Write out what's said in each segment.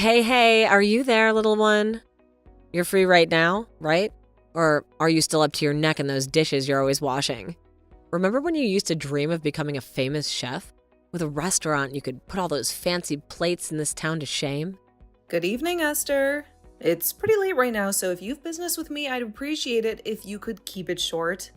Hey, are you there, little one? You're free right now, right? Or are you still up to your neck in those dishes you're always washing? Remember when you used to dream of becoming a famous chef? With a restaurant, you could put all those fancy plates in this town to shame? Good evening, Esther. It's pretty late right now, so if you've business with me, I'd appreciate it if you could keep it short.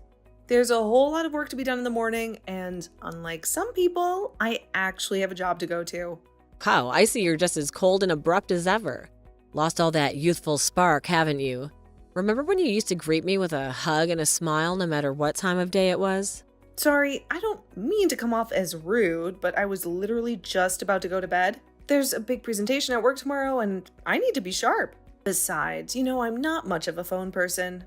There's a whole lot of work to be done in the morning, and unlike some people, I actually have a job to go to. Wow, I see you're just as cold and abrupt as ever. Lost all that youthful spark, haven't you? Remember when you used to greet me with a hug and a smile no matter what time of day it was? Sorry, I don't mean to come off as rude, but I was literally just about to go to bed. There's a big presentation at work tomorrow, and I need to be sharp. Besides, I'm not much of a phone person.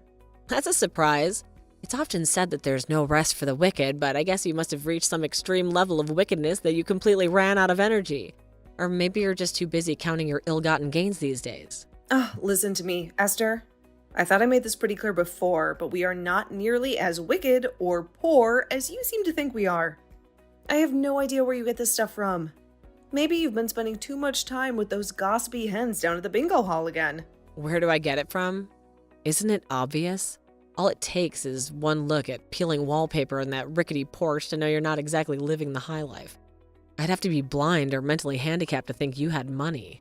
That's a surprise. It's often said that there's no rest for the wicked, but I guess you must have reached some extreme level of wickedness that you completely ran out of energy. Or maybe you're just too busy counting your ill-gotten gains these days. Listen to me, Esther. I thought I made this pretty clear before, but we are not nearly as wicked or poor as you seem to think we are. I have no idea where you get this stuff from. Maybe you've been spending too much time with those gossipy hens down at the bingo hall again. Where do I get it from? Isn't it obvious? All it takes is one look at peeling wallpaper in that rickety porch to know you're not exactly living the high life. I'd have to be blind or mentally handicapped to think you had money.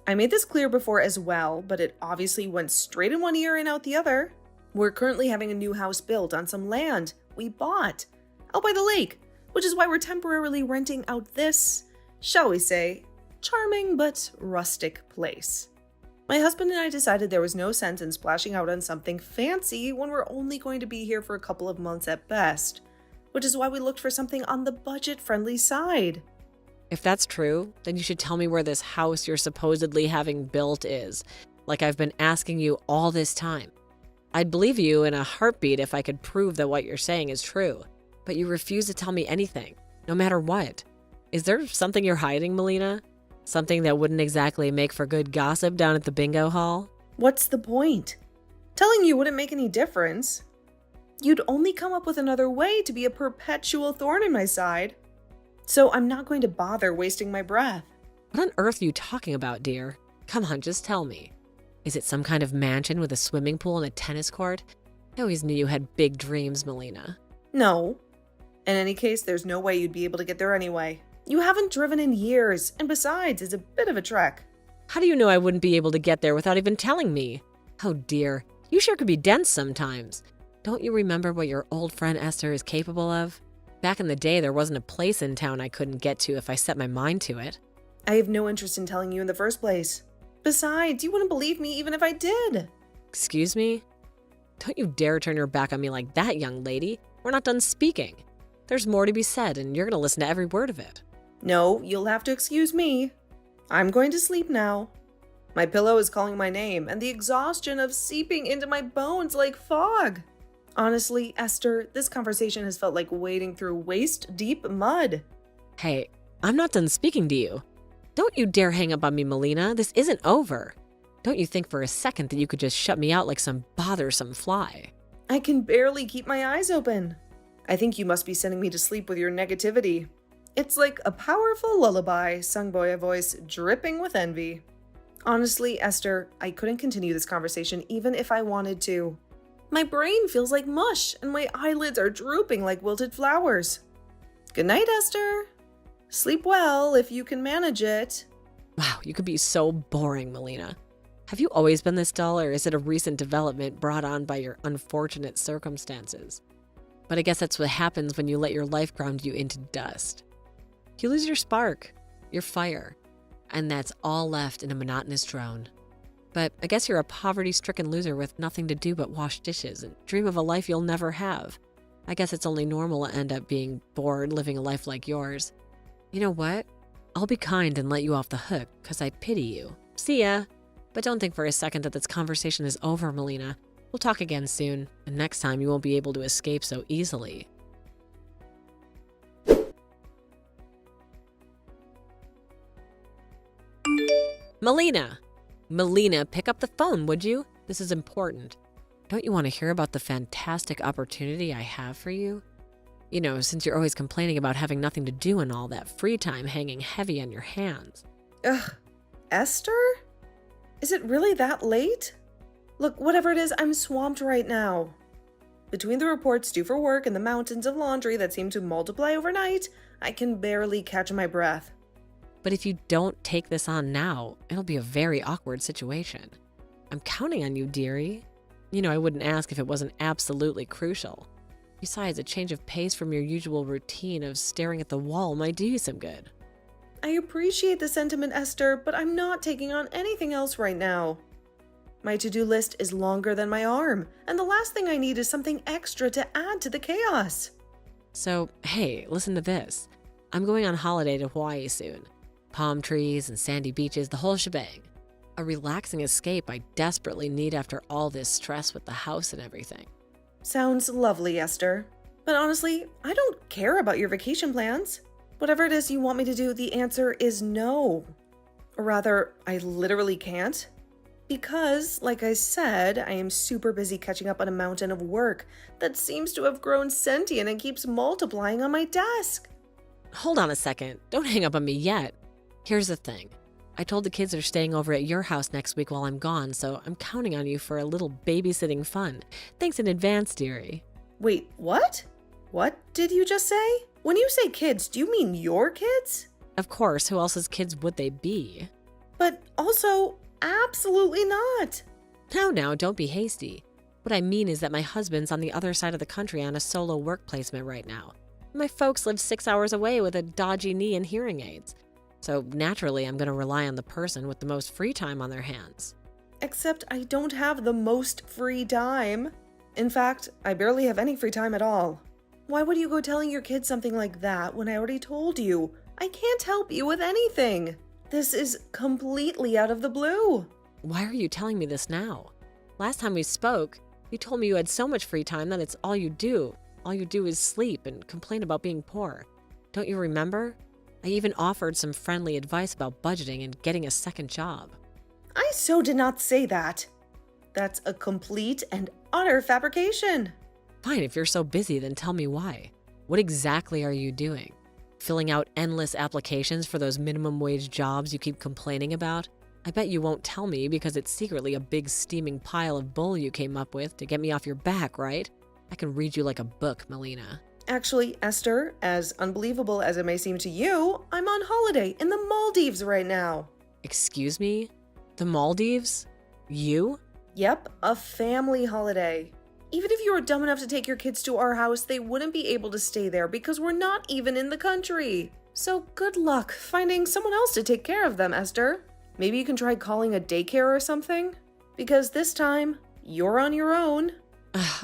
I made this clear before as well, but it obviously went straight in one ear and out the other. We're currently having a new house built on some land we bought out by the lake, which is why we're temporarily renting out this, shall we say, charming but rustic place. My husband and I decided there was no sense in splashing out on something fancy when we're only going to be here for a couple of months at best, which is why we looked for something on the budget-friendly side. If that's true, then you should tell me where this house you're supposedly having built is, like I've been asking you all this time. I'd believe you in a heartbeat if I could prove that what you're saying is true, but you refuse to tell me anything, no matter what. Is there something you're hiding, Melina? Something that wouldn't exactly make for good gossip down at the bingo hall? What's the point? Telling you wouldn't make any difference. You'd only come up with another way to be a perpetual thorn in my side. So I'm not going to bother wasting my breath. What on earth are you talking about, dear? Come on, just tell me. Is it some kind of mansion with a swimming pool and a tennis court? I always knew you had big dreams, Melina. No. In any case, there's no way you'd be able to get there anyway. You haven't driven in years, and besides, it's a bit of a trek. How do you know I wouldn't be able to get there without even telling me? Oh dear, you sure could be dense sometimes. Don't you remember what your old friend Esther is capable of? Back in the day, there wasn't a place in town I couldn't get to if I set my mind to it. I have no interest in telling you in the first place. Besides, you wouldn't believe me even if I did. Excuse me? Don't you dare turn your back on me like that, young lady. We're not done speaking. There's more to be said, and you're going to listen to every word of it. No, you'll have to excuse me. I'm going to sleep now. My pillow is calling my name, and the exhaustion of seeping into my bones like fog. Honestly, Esther, this conversation has felt like wading through waist-deep mud. Hey, I'm not done speaking to you. Don't you dare hang up on me, Melina. This isn't over. Don't you think for a second that you could just shut me out like some bothersome fly. I can barely keep my eyes open. I think you must be sending me to sleep with your negativity. It's like a powerful lullaby sung by a voice dripping with envy. Honestly, Esther, I couldn't continue this conversation even if I wanted to. My brain feels like mush, and my eyelids are drooping like wilted flowers. Good night, Esther. Sleep well if you can manage it. Wow, you could be so boring, Melina. Have you always been this dull, or is it a recent development brought on by your unfortunate circumstances? But I guess that's what happens when you let your life ground you into dust. You lose your spark, your fire, and that's all left in a monotonous drone. But I guess you're a poverty-stricken loser with nothing to do but wash dishes and dream of a life you'll never have. I guess it's only normal to end up being bored living a life like yours. You know what? I'll be kind and let you off the hook because I pity you. See ya. But don't think for a second that this conversation is over, Melina. We'll talk again soon, and next time you won't be able to escape so easily. Melina, pick up the phone, would you? This is important. Don't you want to hear about the fantastic opportunity I have for you? You know, since you're always complaining about having nothing to do and all that free time hanging heavy on your hands. Ugh, Esther? Is it really that late? Look, whatever it is, I'm swamped right now. Between the reports due for work and the mountains of laundry that seem to multiply overnight, I can barely catch my breath. But if you don't take this on now, it'll be a very awkward situation. I'm counting on you, dearie. You know, I wouldn't ask if it wasn't absolutely crucial. Besides, a change of pace from your usual routine of staring at the wall might do you some good. I appreciate the sentiment, Esther, but I'm not taking on anything else right now. My to-do list is longer than my arm, and the last thing I need is something extra to add to the chaos. So, hey, listen to this. I'm going on holiday to Hawaii soon. Palm trees and sandy beaches, the whole shebang. A relaxing escape I desperately need after all this stress with the house and everything. Sounds lovely, Esther. But honestly, I don't care about your vacation plans. Whatever it is you want me to do, the answer is no. Or rather, I literally can't. Because, like I said, I am super busy catching up on a mountain of work that seems to have grown sentient and keeps multiplying on my desk. Hold on a second. Don't hang up on me yet. Here's the thing. I told the kids they're staying over at your house next week while I'm gone, so I'm counting on you for a little babysitting fun. Thanks in advance, dearie. Wait, what? What did you just say? When you say kids, do you mean your kids? Of course, who else's kids would they be? But also, absolutely not. Now, don't be hasty. What I mean is that my husband's on the other side of the country on a solo work placement right now. My folks live 6 hours away with a dodgy knee and hearing aids. So naturally, I'm going to rely on the person with the most free time on their hands. Except I don't have the most free time. In fact, I barely have any free time at all. Why would you go telling your kids something like that when I already told you? I can't help you with anything. This is completely out of the blue. Why are you telling me this now? Last time we spoke, you told me you had so much free time that it's all you do. All you do is sleep and complain about being poor. Don't you remember? I even offered some friendly advice about budgeting and getting a second job. I so did not say that. That's a complete and utter fabrication. Fine, if you're so busy, then tell me why. What exactly are you doing? Filling out endless applications for those minimum wage jobs you keep complaining about? I bet you won't tell me because it's secretly a big steaming pile of bull you came up with to get me off your back, right? I can read you like a book, Melina. Actually, Esther, as unbelievable as it may seem to you, I'm on holiday in the Maldives right now. Excuse me? The Maldives? You? Yep, a family holiday. Even if you were dumb enough to take your kids to our house, they wouldn't be able to stay there because we're not even in the country. So good luck finding someone else to take care of them, Esther. Maybe you can try calling a daycare or something? Because this time, you're on your own.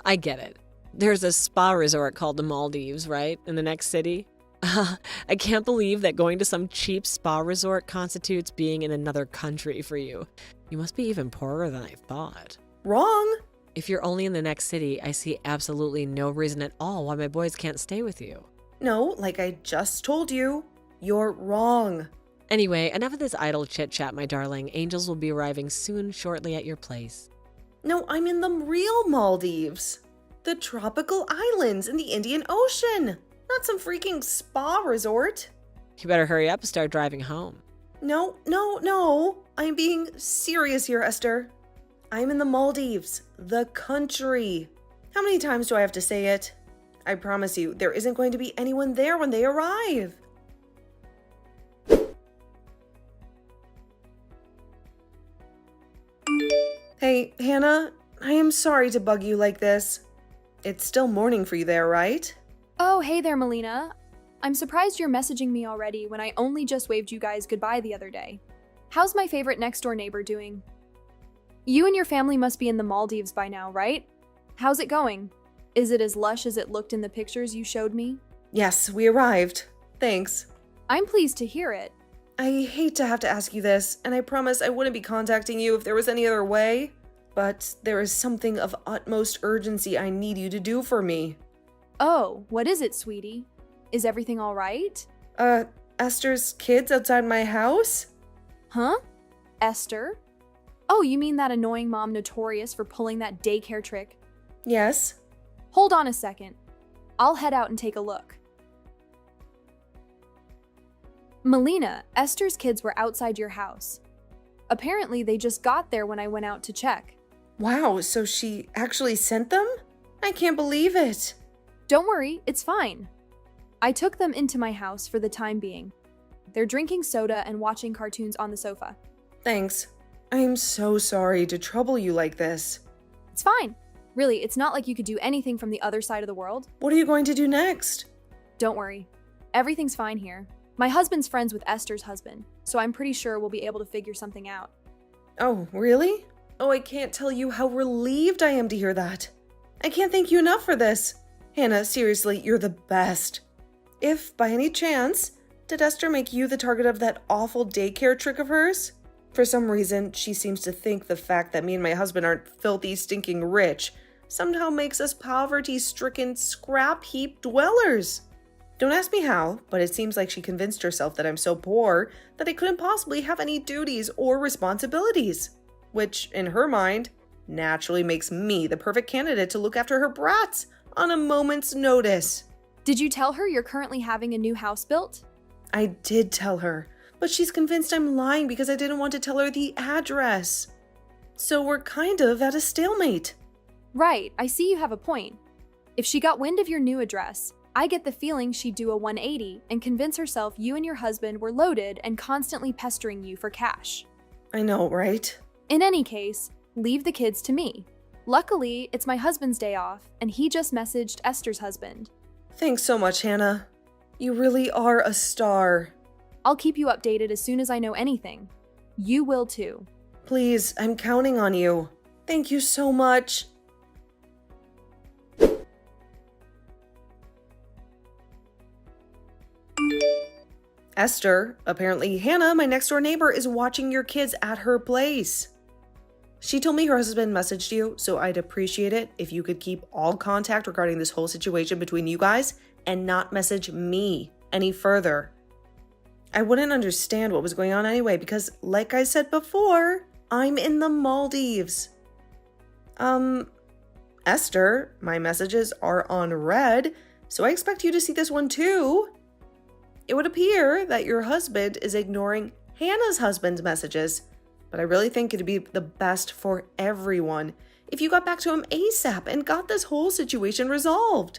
I get it. There's a spa resort called the Maldives, right? In the next city? I can't believe that going to some cheap spa resort constitutes being in another country for you. You must be even poorer than I thought. Wrong. If you're only in the next city, I see absolutely no reason at all why my boys can't stay with you. No, like I just told you, you're wrong. Anyway, enough of this idle chit-chat, my darling. Angels will be arriving soon, shortly at your place. No, I'm in the real Maldives. The tropical islands in the Indian Ocean. Not some freaking spa resort. You better hurry up and start driving home. No. I'm being serious here, Esther. I'm in the Maldives, the country. How many times do I have to say it? I promise you, there isn't going to be anyone there when they arrive. Hey, Hannah, I am sorry to bug you like this. It's still morning for you there, right? Oh, hey there, Melina. I'm surprised you're messaging me already when I only just waved you guys goodbye the other day. How's my favorite next-door neighbor doing? You and your family must be in the Maldives by now, right? How's it going? Is it as lush as it looked in the pictures you showed me? Yes, we arrived. Thanks. I'm pleased to hear it. I hate to have to ask you this, and I promise I wouldn't be contacting you if there was any other way, but there is something of utmost urgency I need you to do for me. Oh, what is it, sweetie? Is everything all right? Esther's kids outside my house? Huh? Esther? Oh, you mean that annoying mom notorious for pulling that daycare trick? Yes. Hold on a second. I'll head out and take a look. Melina, Esther's kids were outside your house. Apparently, they just got there when I went out to check. Wow, so she actually sent them? I can't believe it. Don't worry, it's fine. I took them into my house for the time being. They're drinking soda and watching cartoons on the sofa. Thanks. I'm so sorry to trouble you like this. It's fine. Really, it's not like you could do anything from the other side of the world. What are you going to do next? Don't worry. Everything's fine here. My husband's friends with Esther's husband, so I'm pretty sure we'll be able to figure something out. Oh, really? Oh, I can't tell you how relieved I am to hear that. I can't thank you enough for this. Hannah, seriously, you're the best. If, by any chance, did Esther make you the target of that awful daycare trick of hers? For some reason, she seems to think the fact that me and my husband aren't filthy, stinking rich somehow makes us poverty-stricken scrap heap dwellers. Don't ask me how, but it seems like she convinced herself that I'm so poor that I couldn't possibly have any duties or responsibilities, which, in her mind, naturally makes me the perfect candidate to look after her brats on a moment's notice. Did you tell her you're currently having a new house built? I did tell her, but she's convinced I'm lying because I didn't want to tell her the address. So we're kind of at a stalemate. Right, I see you have a point. If she got wind of your new address, I get the feeling she'd do a 180 and convince herself you and your husband were loaded and constantly pestering you for cash. I know, right? In any case, leave the kids to me. Luckily, it's my husband's day off, and he just messaged Esther's husband. Thanks so much, Hannah. You really are a star. I'll keep you updated as soon as I know anything. You will too. Please, I'm counting on you. Thank you so much. Esther, apparently Hannah, my next door neighbor, is watching your kids at her place. She told me her husband messaged you, so I'd appreciate it if you could keep all contact regarding this whole situation between you guys and not message me any further. I wouldn't understand what was going on anyway because, like I said before, I'm in the Maldives. Esther, my messages are on red, so I expect you to see this one too. It would appear that your husband is ignoring Hannah's husband's messages, but I really think it'd be the best for everyone if you got back to him ASAP and got this whole situation resolved.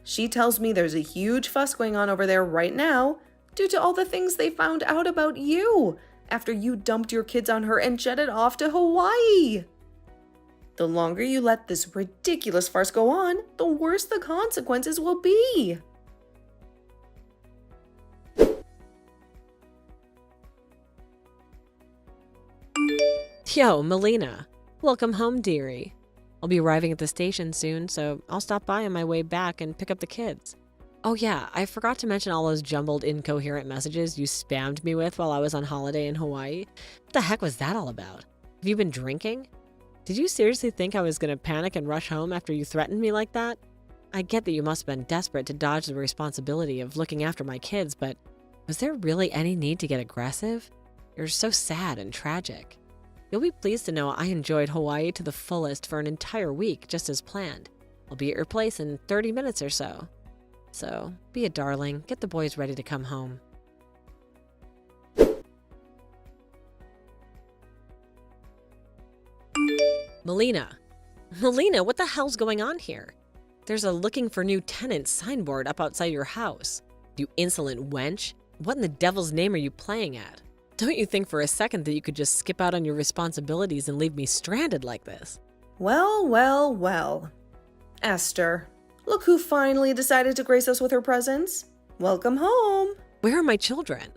She tells me there's a huge fuss going on over there right now due to all the things they found out about you after you dumped your kids on her and jetted off to Hawaii. The longer you let this ridiculous farce go on, the worse the consequences will be. Yo, Melina. Welcome home, dearie. I'll be arriving at the station soon, so I'll stop by on my way back and pick up the kids. Oh yeah, I forgot to mention all those jumbled, incoherent messages you spammed me with while I was on holiday in Hawaii. What the heck was that all about? Have you been drinking? Did you seriously think I was gonna panic and rush home after you threatened me like that? I get that you must have been desperate to dodge the responsibility of looking after my kids, but was there really any need to get aggressive? You're so sad and tragic. You'll be pleased to know I enjoyed Hawaii to the fullest for an entire week, just as planned. I'll be at your place in 30 minutes or so. So, be a darling, get the boys ready to come home. Melina, what the hell's going on here? There's a looking for new tenants signboard up outside your house. You insolent wench, what in the devil's name are you playing at? Don't you think for a second that you could just skip out on your responsibilities and leave me stranded like this? Well. Esther, look who finally decided to grace us with her presence. Welcome home. Where are my children?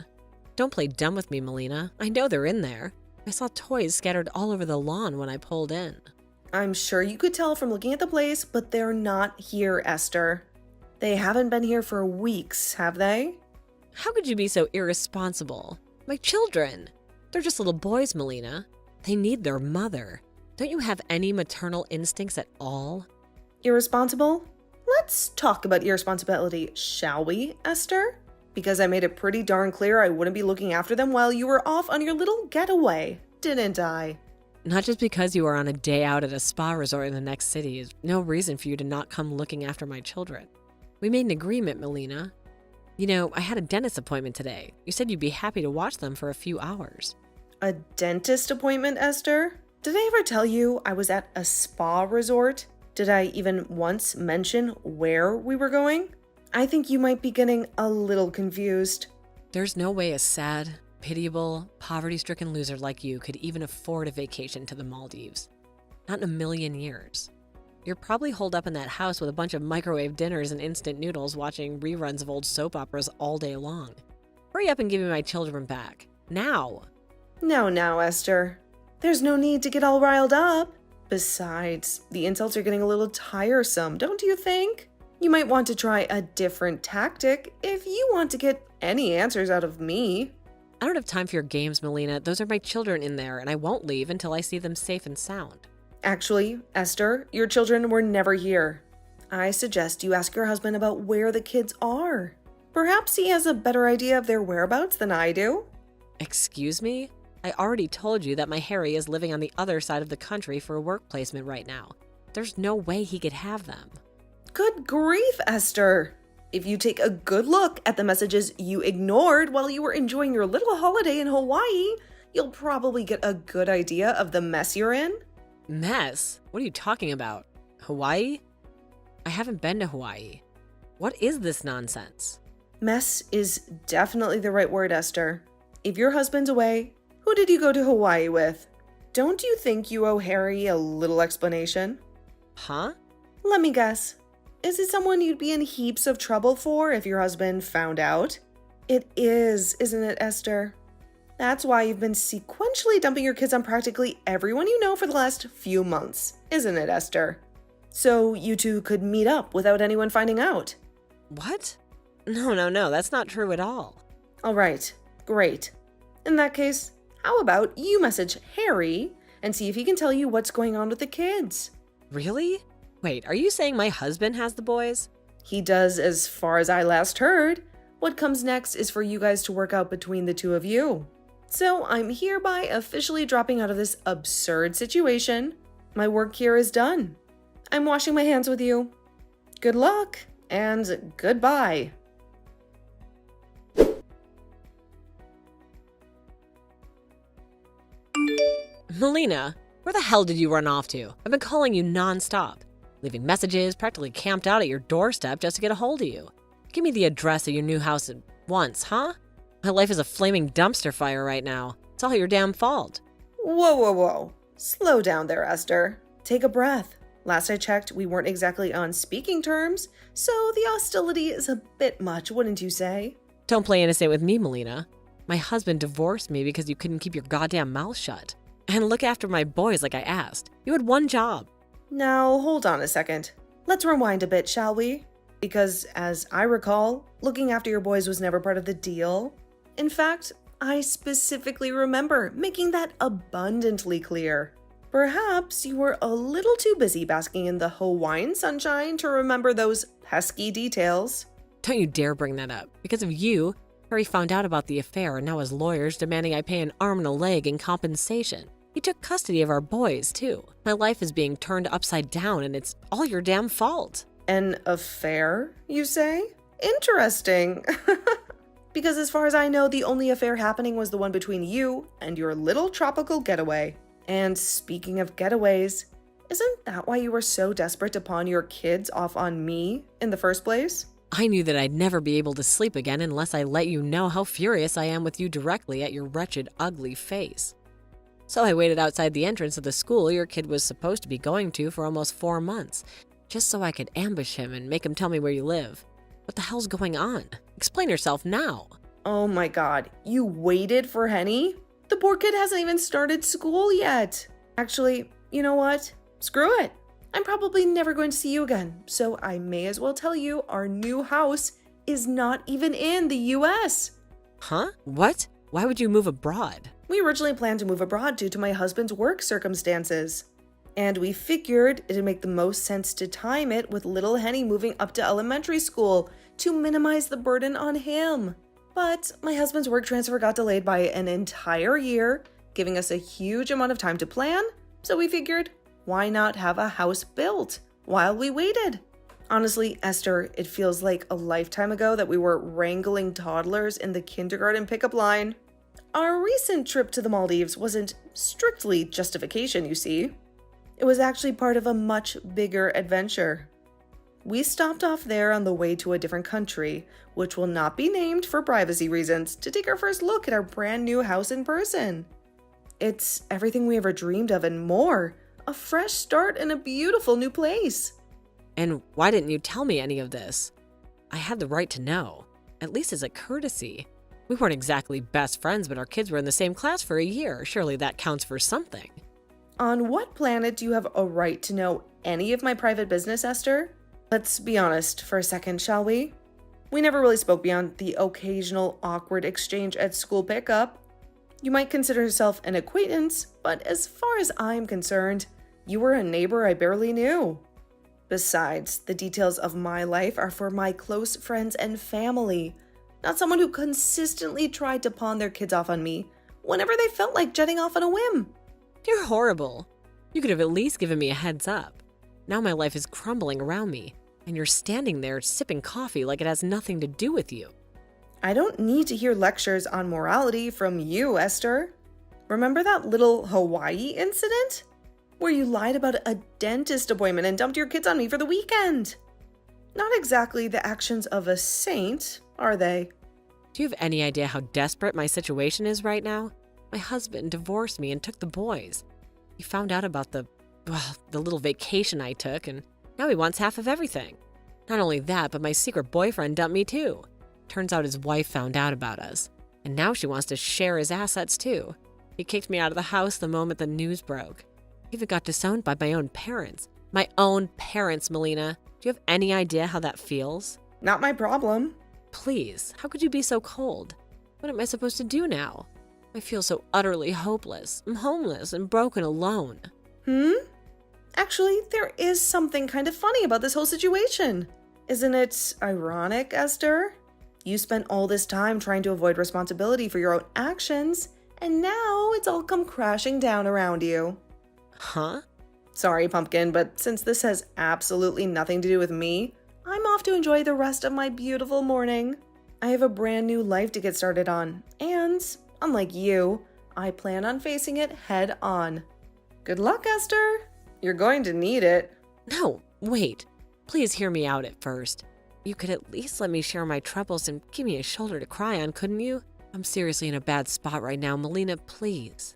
Don't play dumb with me, Melina. I know they're in there. I saw toys scattered all over the lawn when I pulled in. I'm sure you could tell from looking at the place, but they're not here, Esther. They haven't been here for weeks, have they? How could you be so irresponsible? My children! They're just little boys, Melina. They need their mother. Don't you have any maternal instincts at all? Irresponsible? Let's talk about irresponsibility, shall we, Esther? Because I made it pretty darn clear I wouldn't be looking after them while you were off on your little getaway, didn't I? Not just because you are on a day out at a spa resort in the next city is no reason for you to not come looking after my children. We made an agreement, Melina. You know, I had a dentist appointment today. You said you'd be happy to watch them for a few hours. A dentist appointment, Esther? Did I ever tell you I was at a spa resort? Did I even once mention where we were going? I think you might be getting a little confused. There's no way a sad, pitiable, poverty-stricken loser like you could even afford a vacation to the Maldives. Not in a million years. You're probably holed up in that house with a bunch of microwave dinners and instant noodles watching reruns of old soap operas all day long. Hurry up and give me my children back. Now! Now, Esther. There's no need to get all riled up. Besides, the insults are getting a little tiresome, don't you think? You might want to try a different tactic if you want to get any answers out of me. I don't have time for your games, Melina. Those are my children in there, and I won't leave until I see them safe and sound. Actually, Esther, your children were never here. I suggest you ask your husband about where the kids are. Perhaps he has a better idea of their whereabouts than I do. Excuse me? I already told you that my Harry is living on the other side of the country for a work placement right now. There's no way he could have them. Good grief, Esther. If you take a good look at the messages you ignored while you were enjoying your little holiday in Hawaii, you'll probably get a good idea of the mess you're in. Mess? What are you talking about? Hawaii? I haven't been to Hawaii. What is this nonsense? Mess is definitely the right word, Esther. If your husband's away, who did you go to Hawaii with? Don't you think you owe Harry a little explanation? Huh? Let me guess. Is it someone you'd be in heaps of trouble for if your husband found out? It is, isn't it, Esther? That's why you've been sequentially dumping your kids on practically everyone you know for the last few months, isn't it, Esther? So you two could meet up without anyone finding out. What? No, that's not true at all. All right, great. In that case, how about you message Harry and see if he can tell you what's going on with the kids? Really? Wait, are you saying my husband has the boys? He does, as far as I last heard. What comes next is for you guys to work out between the two of you. So I'm hereby officially dropping out of this absurd situation. My work here is done. I'm washing my hands with you. Good luck and goodbye. Melina, where the hell did you run off to? I've been calling you nonstop, leaving messages, practically camped out at your doorstep just to get a hold of you. Give me the address of your new house at once, huh? My life is a flaming dumpster fire right now. It's all your damn fault. Whoa. Slow down there, Esther. Take a breath. Last I checked, we weren't exactly on speaking terms, so the hostility is a bit much, wouldn't you say? Don't play innocent with me, Melina. My husband divorced me because you couldn't keep your goddamn mouth shut. And look after my boys like I asked. You had one job. Now, hold on a second. Let's rewind a bit, shall we? Because, as I recall, looking after your boys was never part of the deal. In fact, I specifically remember making that abundantly clear. Perhaps you were a little too busy basking in the Hawaiian sunshine to remember those pesky details. Don't you dare bring that up. Because of you, Harry found out about the affair and now his lawyer's demanding I pay an arm and a leg in compensation. He took custody of our boys, too. My life is being turned upside down and it's all your damn fault. An affair, you say? Interesting. Because as far as I know, the only affair happening was the one between you and your little tropical getaway. And speaking of getaways, isn't that why you were so desperate to pawn your kids off on me in the first place? I knew that I'd never be able to sleep again unless I let you know how furious I am with you directly at your wretched, ugly face. So I waited outside the entrance of the school your kid was supposed to be going to for almost 4 months, just so I could ambush him and make him tell me where you live. What the hell's going on? Explain yourself now. Oh my god, you waited for Henny? The poor kid hasn't even started school yet. Actually, you know what? Screw it. I'm probably never going to see you again, so I may as well tell you our new house is not even in the US. Huh? What? Why would you move abroad? We originally planned to move abroad due to my husband's work circumstances. And we figured it'd make the most sense to time it with little Henny moving up to elementary school to minimize the burden on him. But my husband's work transfer got delayed by an entire year, giving us a huge amount of time to plan, so we figured, why not have a house built while we waited? Honestly, Esther, it feels like a lifetime ago that we were wrangling toddlers in the kindergarten pickup line. Our recent trip to the Maldives wasn't strictly justification, you see. It was actually part of a much bigger adventure. We stopped off there on the way to a different country, which will not be named for privacy reasons, to take our first look at our brand new house in person. It's everything we ever dreamed of and more. A fresh start in a beautiful new place. And why didn't you tell me any of this? I had the right to know, at least as a courtesy. We weren't exactly best friends, but our kids were in the same class for a year. Surely that counts for something. On what planet do you have a right to know any of my private business, Esther? Let's be honest for a second, shall we? We never really spoke beyond the occasional awkward exchange at school pickup. You might consider yourself an acquaintance, but as far as I'm concerned, you were a neighbor I barely knew. Besides, the details of my life are for my close friends and family, not someone who consistently tried to pawn their kids off on me whenever they felt like jetting off on a whim. You're horrible. You could have at least given me a heads up. Now my life is crumbling around me, and you're standing there sipping coffee like it has nothing to do with you. I don't need to hear lectures on morality from you, Esther. Remember that little Hawaii incident? Where you lied about a dentist appointment and dumped your kids on me for the weekend. Not exactly the actions of a saint, are they? Do you have any idea how desperate my situation is right now? My husband divorced me and took the boys. He found out about the little vacation I took, and now he wants half of everything. Not only that, but my secret boyfriend dumped me too. Turns out his wife found out about us, and now she wants to share his assets too. He kicked me out of the house the moment the news broke. He even got disowned by my own parents. My own parents, Melina. Do you have any idea how that feels? Not my problem. Please, how could you be so cold? What am I supposed to do now? I feel so utterly hopeless. I'm homeless and broken alone. Actually, there is something kind of funny about this whole situation. Isn't it ironic, Esther? You spent all this time trying to avoid responsibility for your own actions, and now it's all come crashing down around you. Huh? Sorry, Pumpkin, but since this has absolutely nothing to do with me, I'm off to enjoy the rest of my beautiful morning. I have a brand new life to get started on, and, unlike you, I plan on facing it head on. Good luck, Esther. You're going to need it. No, wait. Please hear me out at first. You could at least let me share my troubles and give me a shoulder to cry on, couldn't you? I'm seriously in a bad spot right now, Melina, please.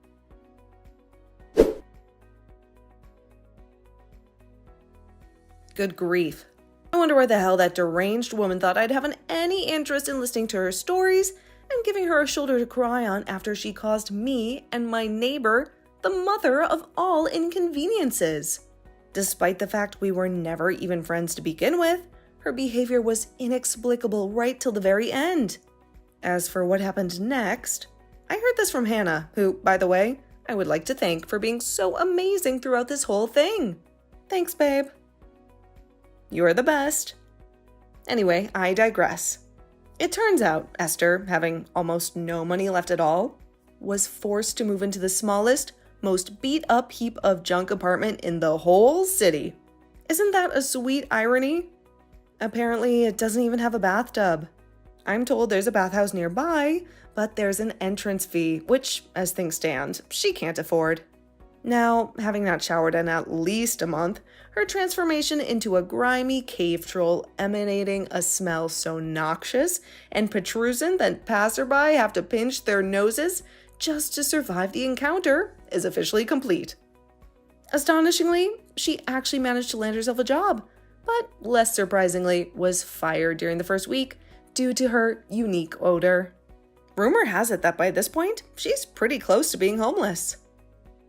Good grief. I wonder where the hell that deranged woman thought I'd have any interest in listening to her stories and giving her a shoulder to cry on after she caused me and my neighbor the mother of all inconveniences. Despite the fact we were never even friends to begin with, her behavior was inexplicable right till the very end. As for what happened next, I heard this from Hannah, who, by the way, I would like to thank for being so amazing throughout this whole thing. Thanks, babe. You're the best. Anyway, I digress. It turns out Esther, having almost no money left at all, was forced to move into the smallest, most beat-up heap of junk apartment in the whole city. Isn't that a sweet irony? Apparently, it doesn't even have a bathtub. I'm told there's a bathhouse nearby, but there's an entrance fee, which, as things stand, she can't afford. Now, having not showered in at least a month, her transformation into a grimy cave troll emanating a smell so noxious and protrusive that passerby have to pinch their noses just to survive the encounter is officially complete. Astonishingly, she actually managed to land herself a job, but less surprisingly, was fired during the first week due to her unique odor. Rumor has it that by this point, she's pretty close to being homeless.